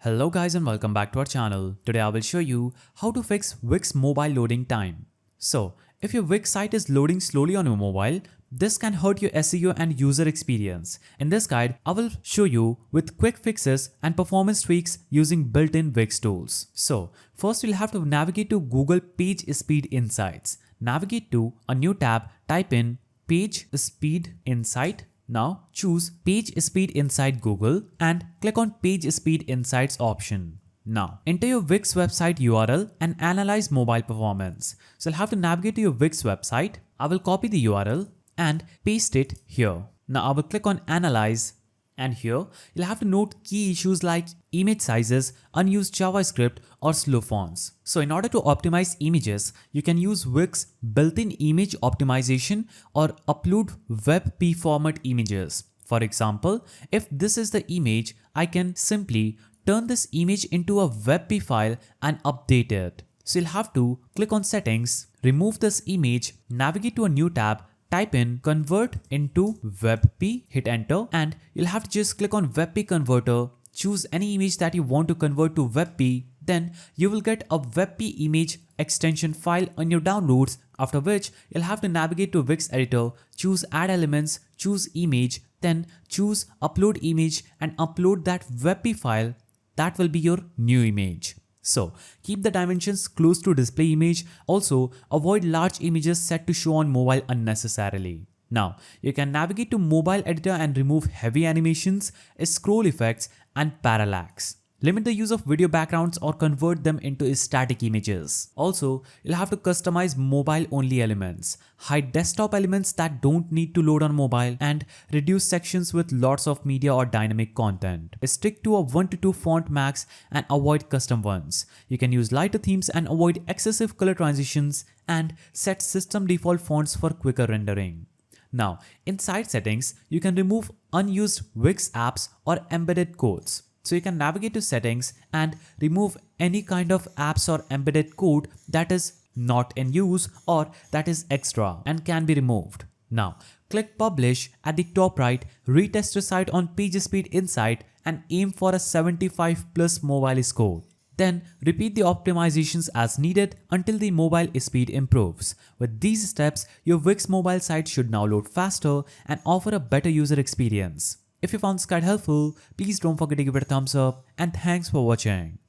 Hello guys and welcome back to our channel. Today I will show you how to fix Wix mobile loading time. So, if your Wix site is loading slowly on your mobile, this can hurt your SEO and user experience. In this guide, I will show you with quick fixes and performance tweaks using built-in Wix tools. So, first you'll have to navigate to Google Page Speed Insights. Navigate to a new tab, type in Page Speed Insight. Now choose Page Speed Inside Google and click on Page Speed Insights option. Now enter your Wix website URL and analyze mobile performance. So you'll have to navigate to your Wix website. I will copy the URL and paste it here. Now I will click on Analyze, and here you'll have to note key issues like image sizes, unused JavaScript or slow fonts. So in order to optimize images, you can use Wix built-in image optimization or upload WebP format images. For example, if this is the image, I can simply turn this image into a WebP file and update it. So you'll have to click on Settings, remove this image, navigate to a new tab, type in Convert into WebP, hit enter, and you'll have to just click on WebP Converter, choose any image that you want to convert to WebP, then you will get a WebP image extension file on your downloads, after which you'll have to navigate to Wix editor, choose Add Elements, choose Image, then choose Upload Image and upload that WebP file. That will be your new image. So keep the dimensions close to display image. Also avoid large images set to show on mobile unnecessarily. Now you can navigate to mobile editor and remove heavy animations, scroll effects and parallax. Limit the use of video backgrounds or convert them into static images. Also, you'll have to customize mobile only elements, hide desktop elements that don't need to load on mobile, and reduce sections with lots of media or dynamic content. Stick to a 1 to 2 font max and avoid custom ones. You can use lighter themes and avoid excessive color transitions, and set system default fonts for quicker rendering. Now, inside settings, you can remove unused Wix apps or embedded codes. So you can navigate to settings and remove any kind of apps or embedded code that is not in use or that is extra and can be removed. Now click publish at the top right, retest your site on PageSpeed Insight and aim for a 75 plus mobile score. Then repeat the optimizations as needed until the mobile speed improves. With these steps, your Wix mobile site should now load faster and offer a better user experience. If you found this guide helpful, please don't forget to give it a thumbs up, and thanks for watching.